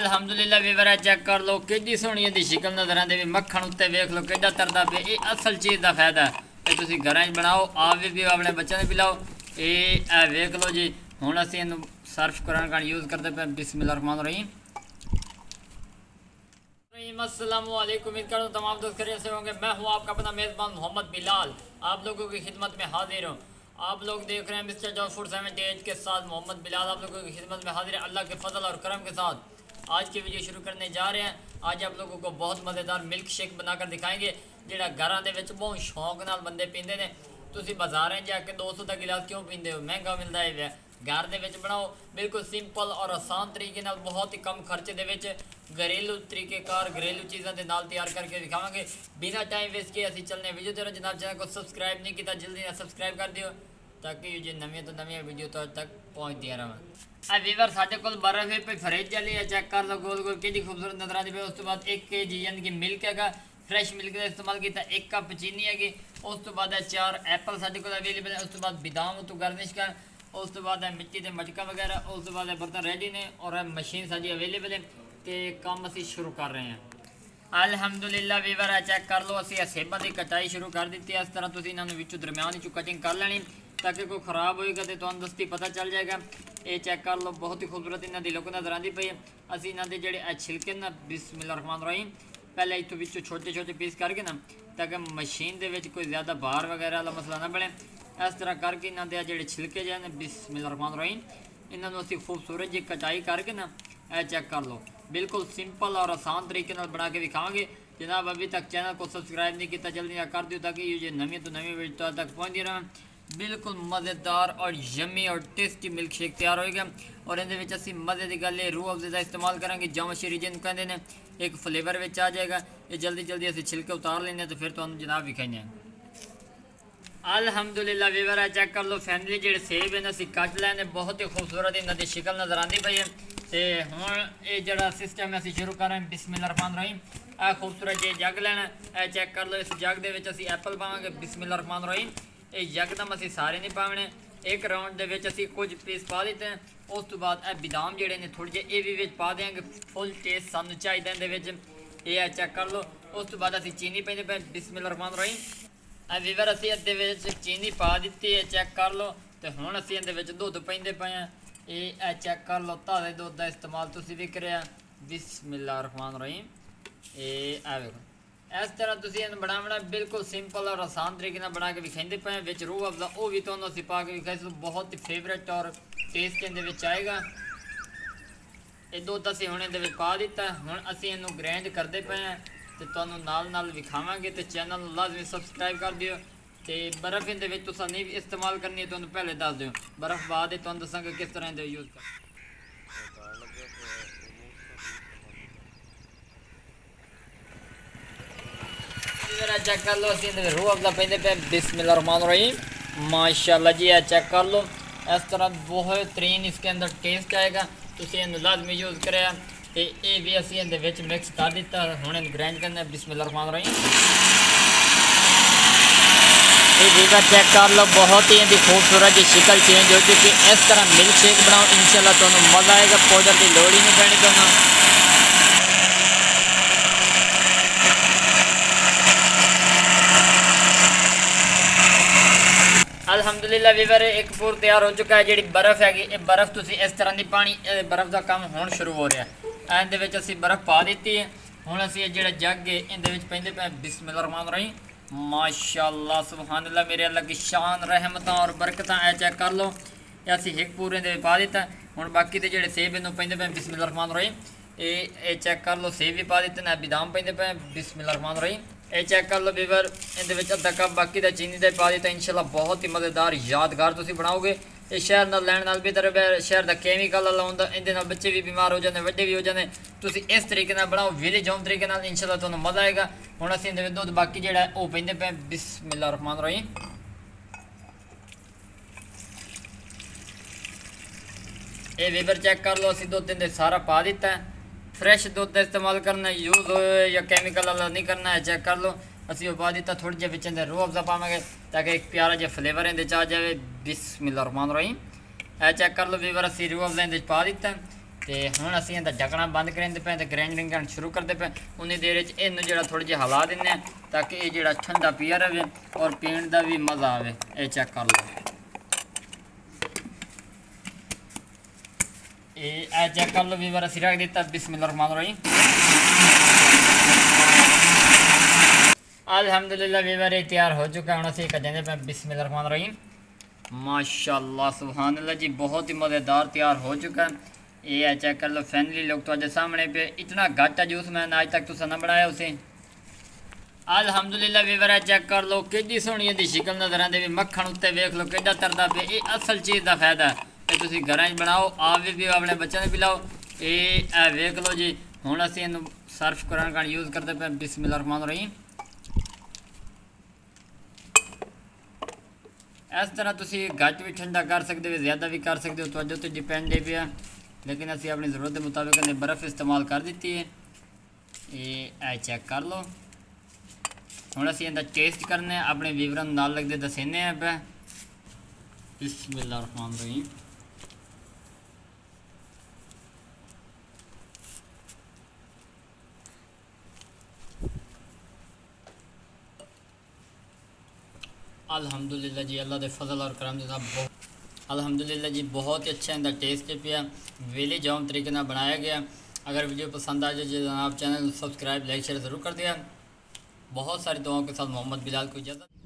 अल्हम्दुलिल्लाह Weaver check कर लो कि सोहनी इहदी शक्ल नज़र आती भी मक्खन उत्ते वेख लो कि तरदा पे ये असल चीज़ का फायदा है ये तुसीं घरां च बनाओ आप भी अपने बच्चों ने पिलाओ ये वेख लो जी। हुण असीं इहनूं सर्फ करन का यूज़ करते पे बिस्मिल्लाहिर्रहमानिर्रहीम। अस्सलामु अलैकुम, उम्मीद करता हूं तमाम दोस्त खैरियत से होंगे। मैं हूं आपका अपना मेज़बान मोहम्मद बिलाल, आप लोगों की खिदमत में हाजिर हूं। आप लोग देख रहे हैं मिस्टर जॉब फूड 78 के साथ मोहम्मद बिलाल आप लोगों की खिदमत में हाजिर है अल्लाह के फजल और करम के साथ। आज की वीडियो शुरू करने जा रहे हैं। आज आप लोगों को बहुत मज़ेदार मिल्क शेक बनाकर दिखाएंगे ਜਿਹੜਾ घरों के बहुत शौक नाल बंदे पींदे ने। तुसीं बाज़ारें जाके 200 का गिलास क्यों पींदे हो, महंगा मिलता है। घर दे विच बनाओ बिल्कुल सिंपल और आसान तरीके नाल बहुत ही कम खर्चे दे विच घरेलू तरीकेकार घरेलू चीज़ों के नाल तैयार करके दिखावांगे। बिना टाइम वेस्ट किए असीं चलने वीडियो ते जनाब चैनल को सब्सक्राइब नहीं किया जल्दी ना सब्सक्राइब कर दियो ताकि जो नवी तो नवी वीडियो तो तक पहुँचती रहें। वीवर साढ़े को बर्फ है फ्रिज वाली है, चेक कर लो गोल गोल कि खूबसूरत नजर आती है। उस तो बाद 1 kg यानी कि मिल्क है, फ्रैश मिल्क का इस्तेमाल किया, 1 कप चीनी हैगी। उस तो बाद 4 एप्पल साढ़े को अवेलेबल है। उस तो बाद बादाम तो गार्निश कर, उस तो बाद मिट्टी के मटका वगैरह, उस तो बाद बर्तन रेडी ने और मशीन साड़ी अवेलेबल है। तो काम असी शुरू कर रहे हैं। अल्हम्दुलिल्लाह वीवर है चेक कर लो असी सेबां की कटाई शुरू कर दी है। इस तरह तुसीं इन्हां नूं विचों दरम्यान विचों कटिंग कर लैनी ताकि कोई खराब होएगा तो तुहानूं दस्ती पता चल जाएगा। ये चेक कर लो बहुत ही खूबसूरत इन्हां दी लुक नज़र आती पई है। असी इन्हां दे जिहड़े छिलके ना बिस्मिल्लाहिर्रहमानिर्रहीम पहले इत्थों विचों छोटे छोटे पीस करके ना ताकि मशीन दे विच कोई ज़्यादा बाहर वगैरह वाला मसला ना बने। इस तरह करके इन्हां दे जिहड़े छिलके जे ने बिस्मिल्लाहिर्रहमानिर्रहीम इन्हां नूं असीं खूबसूरत जी कटाई करके ना यह चेक कर लो बिल्कुल सिंपल और आसान तरीके नाल बना के दिखावांगे। जनाब अभी तक चैनल को सब्सक्राइब नहीं किया जल्दी ना कर दियो ताकि ये नवी तो नवी वीडियो तक पहुँचती रहें। बिल्कुल मज़ेदार और यम्मी और टेस्टी मिल्क शेक तैयार होएगा। और इहदे असीं मज़े की गल रूह अफ़ज़े का इस्तेमाल करांगे, जम शीरी जिन्हूं कहंदे ने, एक फ्लेवर विच आ जाएगा। ये जल्दी जल्दी असीं छिलके उतार लेंगे तो फिर तुहानूं जनाब विखाइने। अल्हम्दुलिल्लाह वीवर है चेक कर लो फैमिली जिहड़े सेब हैं असीं कट लैने बहुत ही खूबसूरत इन्हां दी शक्ल नज़र आती पई है। तो हुण ये जिहड़ा सिस्टम असीं शुरू कर रहे हैं बिस्मिल्लाहिर्रहमानिर्रहीम। आ खूबसूरत जी जग लैना है, चेक कर लो इस जग दे विच असीं एप्पल पावांगे बिस्मिल्लाहिर्रहमानिर्रहीम। ये यकदम असीं सारे नहीं पावने, एक राउंड दे विच असीं कुछ पीस पा दिते हैं। उस तो बाद बादाम जिहड़े ने थोड़े जे ये भी विच पा देंगे, फुल टेस्ट सानूं चाहिदा इहदे विच ये है चेक कर लो। उस तो बाद असीं चीनी पाइंदे पे बिस्मिल्लाहिर्रहमानिर्रहीम। वीवर असीं इहदे विच चीनी पा दित्ती है, चेक कर लो। तो हुण असीं इहदे विच दुध पाइंदे पे हैं, ये चेक कर लो ताज़े दुध का इस्तेमाल तुसीं भी करिया बिस्मिल्लाहिर्रहमानिर्रहीम। ये आ वेखो इस तरह तुसीं इहनूं बनावना बिल्कुल सिंपल और आसान तरीके नाल बना के विखाइंदे पे हैं। विच रूह अफ़ज़ा वो भी तुहानूं असीं पा के विखाई सो बहुत ही फेवरेट और टेस्ट इहदे विच आएगा। ये दुध असीं हुण इहदे विच पा दित्ता, हुण असीं इहनूं ग्राइंड करदे पे हैं तो तुहानूं नाल नाल विखावांगे। तो चैनल नूं लाजमी सबसक्राइब कर दिओ। तो बर्फ़ इहदे विच तुसां नहीं इस्तेमाल करनी है, तुहानूं पहले दस दिओ, बर्फ़ बाद तुहानूं दसांगे किस तरह इहदा यूज़ कर। चेक कर लो असीं रूह अफ़ज़ा पेंदे पे बिस्मिल्लाहिर्रहमानिर्रहीम। माशाल्लाह जी है चेक कर लो इस तरह बेहतरीन इसके अंदर टेस्ट आएगा। तुसीं इहनूं लाजमी यूज़ करें। तो ये भी असीं इहदे विच मिक्स कर दिता, हुण इहनूं ग्राइंड करना बिस्मिल्लाहिर्रहमानिर्रहीम। ये वीवर चेक कर लो बहुत ही इहदी खूबसूरत जी शक्ल चेंज हो चुकी है। इस तरह मिल्क शेक बनाओ इंशाल्लाह तुहानूं मज़ा आएगा, पाउडर की लोड़ ही नहीं पैनी तुहानूं। अल्हम्दुलिल्लाह वीवर एक पूर तैयार हो चुका है। जी बर्फ़ हैगी ये बर्फ़ तुसीं इस तरह की पानी, बर्फ़ का काम हुण शुरू हो रहा है। इहदे विच असीं बर्फ़ पा दी है। हुण असीं जिहड़ा जग है इहदे विच पैंदे पे बिस्मिल्लाहिर्रहमानिर्रहीम। माशाअल्लाह सुभानअल्लाह मेरे अल्लाह की शान रहमतां और बरकतां है चेक कर लो। ये असीं एक पूरे इहदे विच पा दिता। हुण बाकी दे जिहड़े सेब इहनूं पैंदे पे बिस्मिल्लाहिर्रहमानिर्रहीम। ये चेक कर लो सेब भी पा दिते ना, बादाम पैंदे पे बिस्मिल्लाहिर्रहमानिर्रहीम। ये चेक कर लो वीवर इहदे विच अद्धा कप बाकी दा चीनी दे पा दिता। इंशाल्लाह बहुत ही मज़ेदार यादगार तुसीं बनाओगे। ये शहर नाल लैण नाल भी तरह शहर का केमिकल वाला हुंदा, इहदे नाल बच्चे भी बीमार हो जाते, वड्डे भी हो जाते। तुसीं इस तरीके नाल बनाओ विलेज होम तरीके नाल, इंशाल्लाह तुहानूं मज़ा आएगा। हुण असीं इहदे विच दुध बाकी जिहड़ा है वो पैंदे पे बिस्मिल्लाहिर्रहमानिर्रहीम। ये वीवर चेक कर लो असीं दुध इहदे सारा पा दिता है। फ्रैश दुध का इस्तेमाल करना यूज़ हो या केमिकल वाला नहीं करना है। चेक कर लो असीं वो पा दिता, थोड़े जिहे विच इहदे रूह अफ़ज़ा पावांगे ताकि एक प्यारा जिहा फ्लेवर इहदे च आ जाए बिस्मिल्लाहिर्रहमानिर्रहीम। चेक कर लो वीवर असीं रूह अफ़ज़ा इहदे पा दिता। ਤੇ ਹੁਣ ਅਸੀਂ ਇਹਦਾ ਢੱਕਣਾ ਬੰਦ ਕਰਿੰਦੇ ਪਏ ਤੇ ਗ੍ਰਾਈਂਡਿੰਗ ਕਰਨ ਸ਼ੁਰੂ ਕਰਦੇ ਪਏ। ਉਨੀ ਦੇਰ ਵਿੱਚ ਇਹਨੂੰ ਜਿਹੜਾ ਥੋੜਾ ਜਿਹਾ ਹਿਲਾ ਦਿੰਦੇ ਆ ਤਾਂ ਕਿ ਇਹ ਜਿਹੜਾ ਠੰਡਾ ਪੀਆ ਰਹੇ ਔਰ ਪੀਣ ਦਾ ਵੀ ਮਜ਼ਾ ਆਵੇ। ਇਹ ਚੈੱਕ ਕਰ ਲਓ, ਇਹ ਚੈੱਕ ਕਰ ਲਓ ਵੀਵਰ, ਅਸੀਂ ਰੱਖ ਦਿੱਤਾ। बिस्मिल्लाहिर्रहमानिर्रहीम। अल्हम्दुलिल्लाह वीवर ये तैयार हो चुका है। हम असी कदेंगे पे बिस्मिल्लाहिर्रहमानिर्रहीम। माशाल्लाह सुभान अल्लाह जी, बहुत ही मज़ेदार तैयार हो चुका है। ये है चेक कर लो फैनली लोग तो सामने पे इतना घाटा जूस मैंने आज तक तुसा ना बनाया उसे। अल्हम्दुलिल्लाह वीवर चेक कर लो कि सोहनी दी शक्ल नजर आती भी, मक्खन उत्ते वेख लो कि तरदा पे। ये असल चीज़ का फायदा है कि तुम घर बनाओ, आप भी अपने बच्चों को पिलाओ। ये वेख लो जी। हुण असीं इहनूं सर्व करन का यूज़ करते पे बिस्मिल्लाहिर्रहमानिर्रहीम। इस तरह तुम घट भी ठंडा कर सकते हो, ज़्यादा भी कर सकते हो, तो उत्ते डिपेंड है पे। लेकिन असी अपनी ज़रूरत के मुताबिक बर्फ़ इस्तेमाल कर दी है। ये चेक कर लो। हुण असीं इहदा टेस्ट करने अपने वीवरां नूं नाल लगदे दस्सने पे। बिस्मिल्लाहिर्रहमानिर्रहीम। अल्हम्दुलिल्लाह जी, अल्लाह के फजल और करम के साथ अल्हम्दुलिल्लाह जी बहुत ही अच्छा इनका टेस्ट पिया। वेले जाम तरीके ना बनाया गया। अगर वीडियो पसंद आ जाए जनाब चैनल सब्सक्राइब लाइक शेयर ज़रूर कर दिया। बहुत सारी दुआओं के साथ मोहम्मद बिलाल को इजाज़त।